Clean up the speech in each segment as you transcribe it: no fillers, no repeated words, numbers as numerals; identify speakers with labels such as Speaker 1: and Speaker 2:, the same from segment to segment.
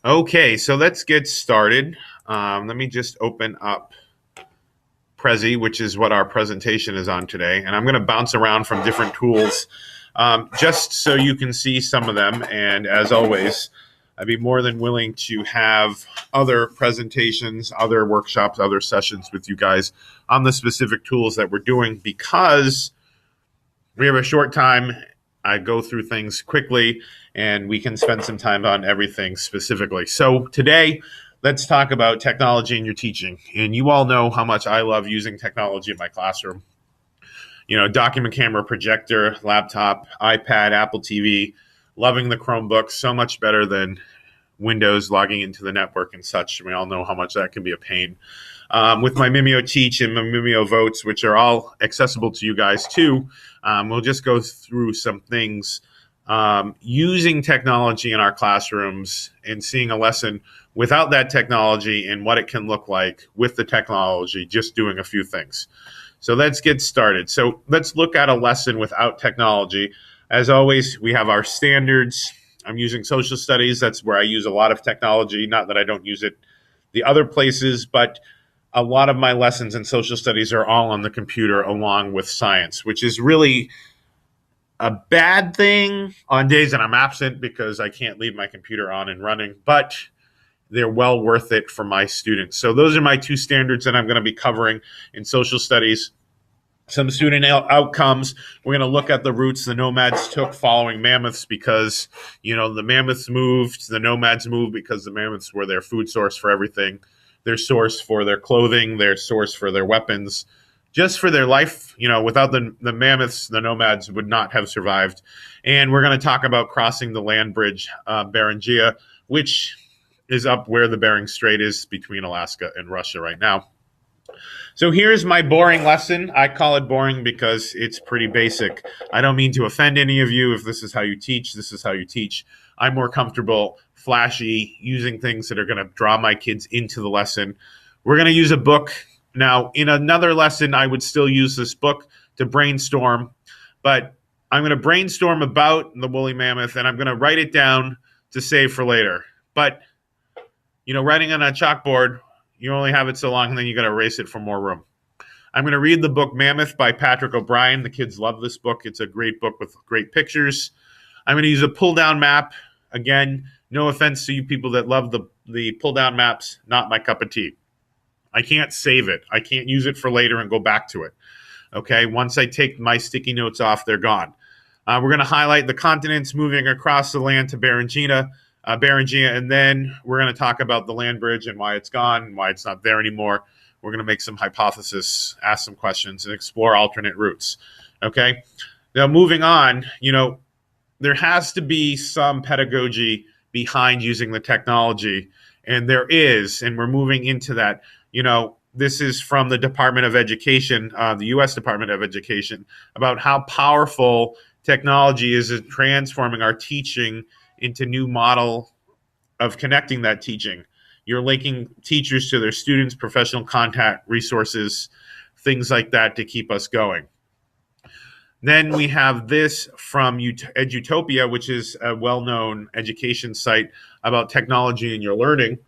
Speaker 1: Okay, so let's get started. Let me just open up Prezi, which is what our presentation is on today. And I'm going to bounce around from different tools just so you can see some of them. And as always, I'd be more than willing to have other presentations, other workshops, other sessions with you guys on the specific tools that we're doing because we have a short time. I go through things quickly and we can spend some time on everything specifically. So today, let's talk about technology in your teaching. And you all know how much I love using technology in my classroom. Document camera, projector, laptop, iPad, Apple TV, loving the Chromebook, so much better than Windows logging into the network and such. We all know how much that can be a pain. With my Mimeo Teach and my Mimeo Votes, which are all accessible to you guys too, we'll just go through some things using technology in our classrooms and seeing a lesson without that technology and what it can look like with the technology, just doing a few things. So let's get started. So let's look at a lesson without technology. As always, we have our standards. I'm using social studies. That's where I use a lot of technology. Not that I don't use it the other places, but a lot of my lessons in social studies are all on the computer along with science, which is really a bad thing on days that I'm absent because I can't leave my computer on and running, but they're well worth it for my students. So those are my two standards that I'm going to be covering in social studies. Some student outcomes. We're going to look at the routes the nomads took following mammoths because, the mammoths moved, the nomads moved because the mammoths were their food source for everything, their source for their clothing, their source for their weapons, just for their life. Without the mammoths, the nomads would not have survived. And we're going to talk about crossing the land bridge, Beringia, which is up where the Bering Strait is between Alaska and Russia right now. So here's my boring lesson. I call it boring because it's pretty basic. I don't mean to offend any of you. If this is how you teach, this is how you teach. I'm more comfortable, flashy, using things that are going to draw my kids into the lesson. We're going to use a book. Now, in another lesson, I would still use this book to brainstorm, but I'm going to brainstorm about the woolly mammoth, and I'm going to write it down to save for later. But writing on a chalkboard, you only have it so long, and then you got to erase it for more room. I'm going to read the book Mammoth by Patrick O'Brien. The kids love this book. It's a great book with great pictures. I'm going to use a pull-down map. Again, no offense to you people that love the pull-down maps, not my cup of tea. I can't save it. I can't use it for later and go back to it. Okay, once I take my sticky notes off, they're gone. We're going to highlight the continents moving across the land to Beringia, and then we're going to talk about the land bridge and why it's gone and why it's not there anymore. We're going to make some hypotheses, ask some questions, and explore alternate routes. Okay? Now, moving on, there has to be some pedagogy behind using the technology, and there is, and we're moving into that. This is from the Department of Education, the U.S. Department of Education, about how powerful technology is in transforming our teaching into new model of connecting that teaching. You're linking teachers to their students, professional contact resources, things like that to keep us going. Then we have this from Edutopia, which is a well-known education site about technology in your learning.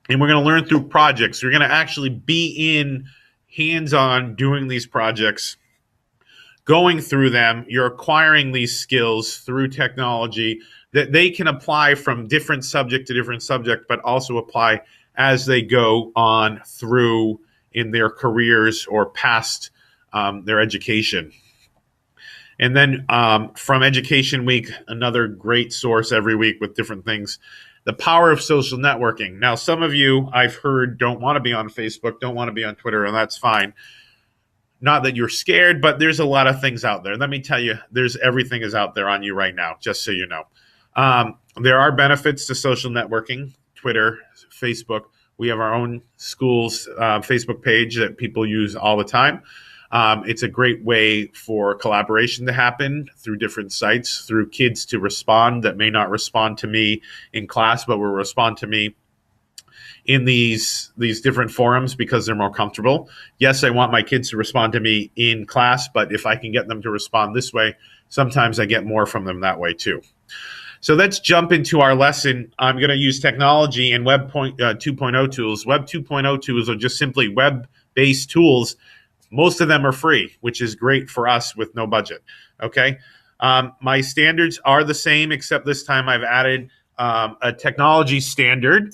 Speaker 1: And we're going to learn through projects. You're going to actually be in hands-on doing these projects, going through them. You're acquiring these skills through technology that they can apply from different subject to different subject, but also apply as they go on through in their careers or past their education. And then from Education Week, another great source every week with different things, the power of social networking. Now, some of you I've heard don't want to be on Facebook, don't want to be on Twitter, and that's fine. Not that you're scared, but there's a lot of things out there. Let me tell you, everything is out there on you right now, just so you know. There are benefits to social networking, Twitter, Facebook. We have our own school's Facebook page that people use all the time. It's a great way for collaboration to happen through different sites, through kids to respond that may not respond to me in class, but will respond to me in these different forums because they're more comfortable. Yes, I want my kids to respond to me in class, but if I can get them to respond this way, sometimes I get more from them that way too. So let's jump into our lesson. I'm going to use technology and Web 2.0 tools. Web 2.0 tools are just simply web-based tools. Most of them are free, which is great for us with no budget. Okay. My standards are the same, except this time I've added a technology standard,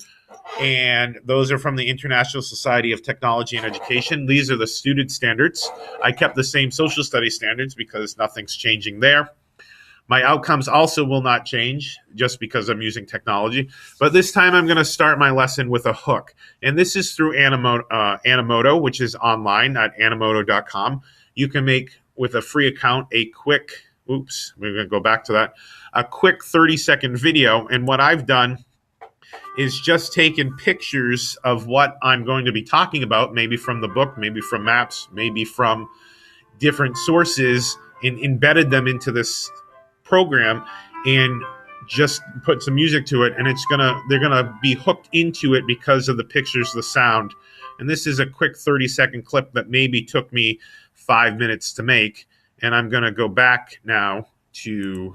Speaker 1: and those are from the International Society of Technology and Education. These are the student standards. I kept the same social studies standards because nothing's changing there. My outcomes also will not change just because I'm using technology. But this time I'm going to start my lesson with a hook. And this is through Animoto, which is online at animoto.com. You can make, with a free account, a quick, we're going to go back to that, a quick 30-second video. And what I've done is just taken pictures of what I'm going to be talking about, maybe from the book, maybe from maps, maybe from different sources, and embedded them into this program and just put some music to it, and they're gonna be hooked into it because of the pictures, the sound. And this is a quick 30-second clip that maybe took me 5 minutes to make. And I'm gonna go back now to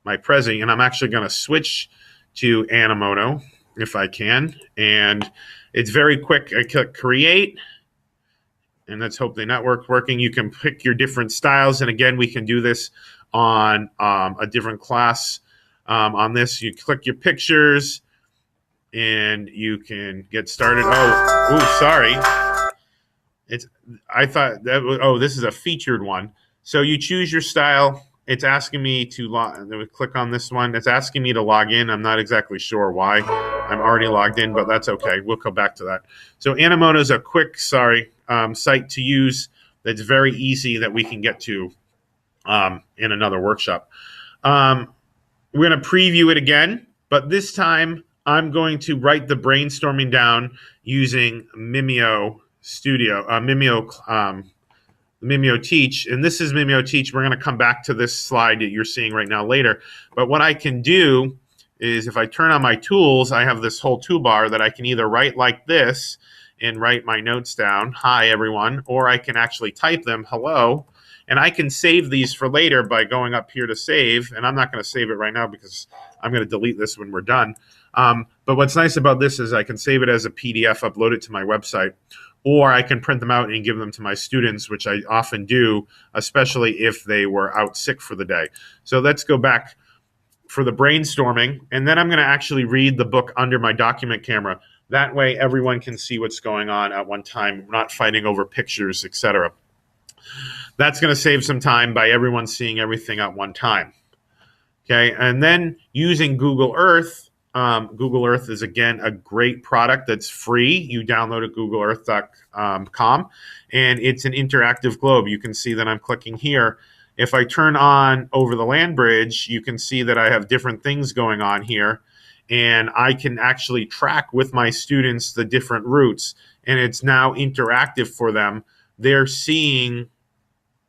Speaker 1: my Prezi, and I'm actually gonna switch to Animoto if I can. And it's very quick. I click create, and let's hope the network's working. You can pick your different styles, and again, we can do this on a different class. On this, you click your pictures, and you can get started. Sorry. I thought that was, this is a featured one. So you choose your style. It's asking me to click on this one. It's asking me to log in. I'm not exactly sure why. I'm already logged in, but that's okay. We'll come back to that. So Animoto is a quick, site to use that's very easy that we can get to in another workshop. We're going to preview it again, but this time I'm going to write the brainstorming down using Mimeo Studio, Mimeo Teach. And this is Mimeo Teach. We're going to come back to this slide that you're seeing right now later. But what I can do is if I turn on my tools, I have this whole toolbar that I can either write like this and write my notes down, hi everyone, or I can actually type them, hello. And I can save these for later by going up here to save. And I'm not going to save it right now because I'm going to delete this when we're done. But what's nice about this is I can save it as a PDF, upload it to my website, or I can print them out and give them to my students, which I often do, especially if they were out sick for the day. So let's go back for the brainstorming. And then I'm going to actually read the book under my document camera. That way everyone can see what's going on at one time, not fighting over pictures, etc. That's going to save some time by everyone seeing everything at one time. Okay, and then using Google Earth. Google Earth is, again, a great product that's free. You download it, googleearth.com, and it's an interactive globe. You can see that I'm clicking here. If I turn on over the land bridge, you can see that I have different things going on here, and I can actually track with my students the different routes, and it's now interactive for them. They're seeing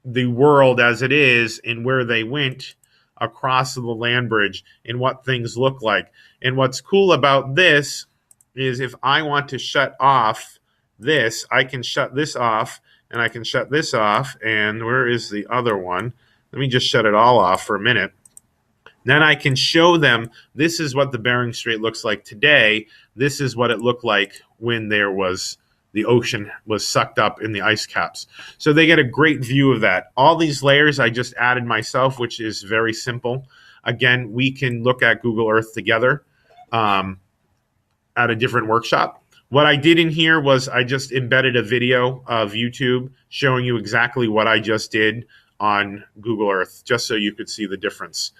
Speaker 1: the world as it is and where they went across the land bridge and what things look like. And what's cool about this is if I want to shut off this, I can shut this off, and I can shut this off. And where is the other one? Let me just shut it all off for a minute. Then I can show them this is what the Bering Strait looks like today. This is what it looked like when the ocean was sucked up in the ice caps. So they get a great view of that. All these layers I just added myself, which is very simple. Again, we can look at Google Earth together at a different workshop. What I did in here was I just embedded a video of YouTube showing you exactly what I just did on Google Earth, just so you could see the difference.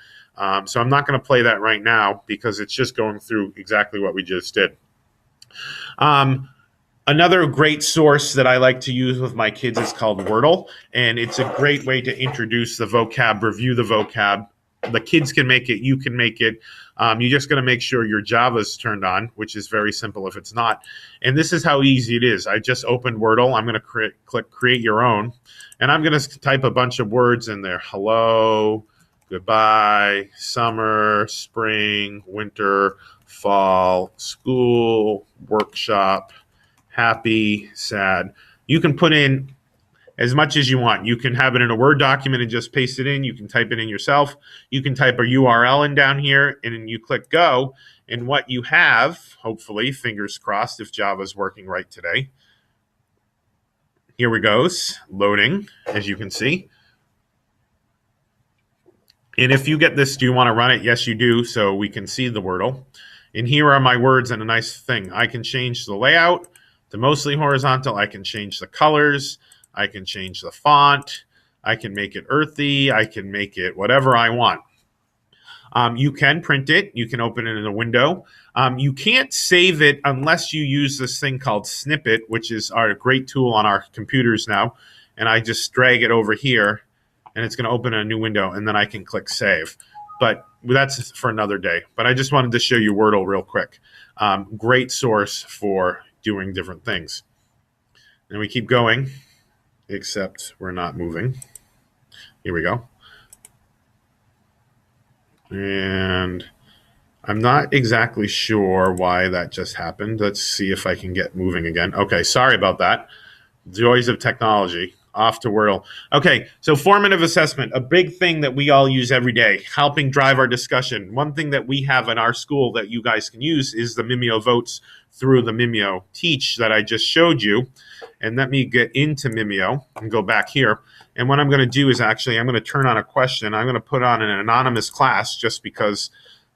Speaker 1: So I'm not going to play that right now because it's just going through exactly what we just did. Another great source that I like to use with my kids is called Wordle, and it's a great way to introduce the vocab, review the vocab. The kids can make it, you can make it. You're just going to make sure your Java's turned on, which is very simple if it's not. And this is how easy it is. I just opened Wordle. I'm going to click Create Your Own, and I'm going to type a bunch of words in there. Hello, goodbye, summer, spring, winter, fall, school, workshop, happy, sad. You can put in as much as you want. You can have it in a Word document and just paste it in. You can type it in yourself. You can type a URL in down here, and then you click go. And what you have, hopefully, fingers crossed if Java's working right today. Here we go, loading, as you can see. And if you get this, do you want to run it? Yes, you do, so we can see the Wordle. And here are my words, and a nice thing. I can change the layout to mostly horizontal. I can change the colors. I can change the font. I can make it earthy. I can make it whatever I want. You can print it. You can open it in a window. You can't save it unless you use this thing called Snippet, which is our great tool on our computers now. And I just drag it over here, and it's going to open a new window, and then I can click Save. But that's for another day. But I just wanted to show you Wordle real quick. Great source for doing different things. And we keep going, except we're not moving. Here we go. And I'm not exactly sure why that just happened. Let's see if I can get moving again. Okay, sorry about that. Joys of technology. Off to Wordle. Okay, so formative assessment, a big thing that we all use every day, helping drive our discussion. One thing that we have in our school that you guys can use is the Mimeo votes through the Mimeo Teach that I just showed you. And let me get into Mimeo and go back here. And what I'm going to do is actually I'm going to turn on a question. I'm going to put on an anonymous class just because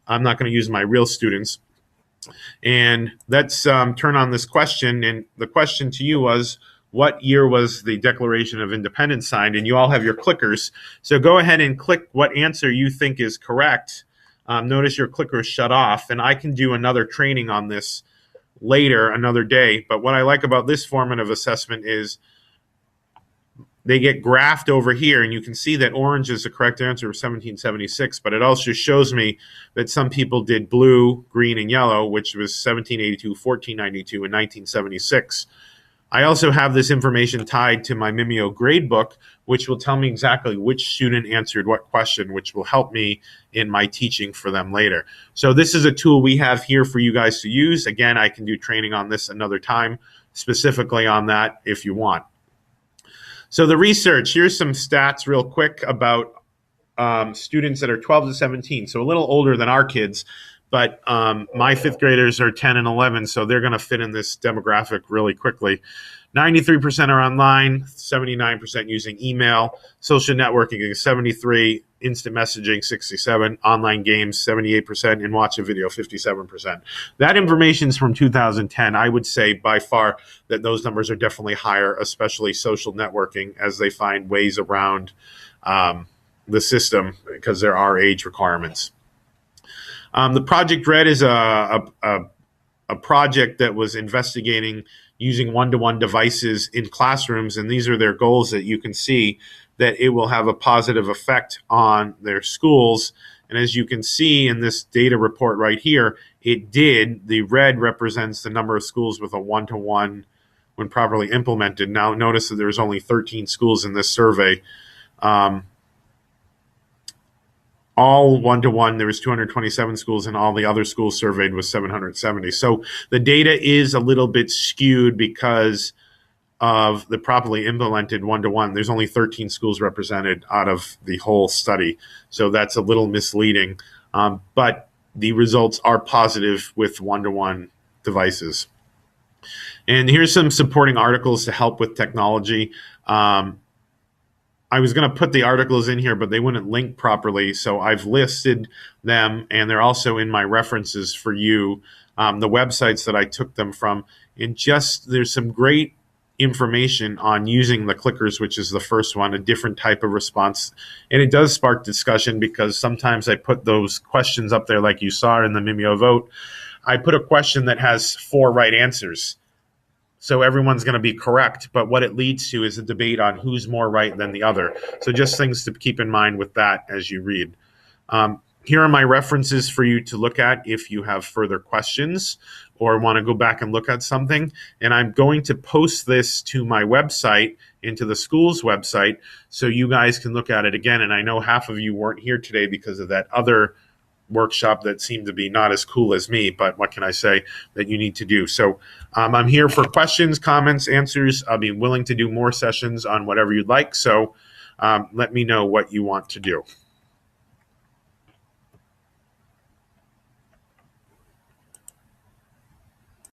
Speaker 1: I'm not going to use my real students. And let's turn on this question. And the question to you was, what year was the Declaration of Independence signed? And you all have your clickers. So go ahead and click what answer you think is correct. Notice your clicker shut off. And I can do another training on this later, another day. But what I like about this formative assessment is they get graphed over here. And you can see that orange is the correct answer of 1776. But it also shows me that some people did blue, green, and yellow, which was 1782, 1492, and 1976. I also have this information tied to my Mimeo gradebook, which will tell me exactly which student answered what question, which will help me in my teaching for them later. So this is a tool we have here for you guys to use. Again, I can do training on this another time, specifically on that if you want. So the research, here's some stats real quick about students that are 12 to 17, so a little older than our kids. But my fifth graders are 10 and 11, so they're going to fit in this demographic really quickly. 93% are online, 79% using email, social networking is 73, instant messaging 67, online games 78%, and watch a video 57%. That information is from 2010. I would say by far that those numbers are definitely higher, especially social networking, as they find ways around the system because there are age requirements. The Project Red is a project that was investigating using one-to-one devices in classrooms, and these are their goals that you can see that it will have a positive effect on their schools. And as you can see in this data report right here, it did. The red represents the number of schools with a one-to-one when properly implemented. Now notice that there's only 13 schools in this survey. All one-to-one, there was 227 schools, and all the other schools surveyed was 770. So the data is a little bit skewed because of the properly implemented one-to-one. There's only 13 schools represented out of the whole study. So that's a little misleading. But the results are positive with one-to-one devices. And here's some supporting articles to help with technology. I was going to put the articles in here, but they wouldn't link properly. So I've listed them, and they're also in my references for you, the websites that I took them from. And just there's some great information on using the clickers, which is the first one, a different type of response. And it does spark discussion because sometimes I put those questions up there like you saw in the Mimeo vote. I put a question that has 4 right answers. So everyone's going to be correct, but what it leads to is a debate on who's more right than the other. So just things to keep in mind with that as you read. Here are my references for you to look at if you have further questions or want to go back and look at something. And I'm going to post this to my website, into the school's website, so you guys can look at it again. And I know half of you weren't here today because of that other workshop that seemed to be not as cool as me, but what can I say that you need to do? So I'm here for questions, comments, answers. I'll be willing to do more sessions on whatever you'd like. So let me know what you want to do.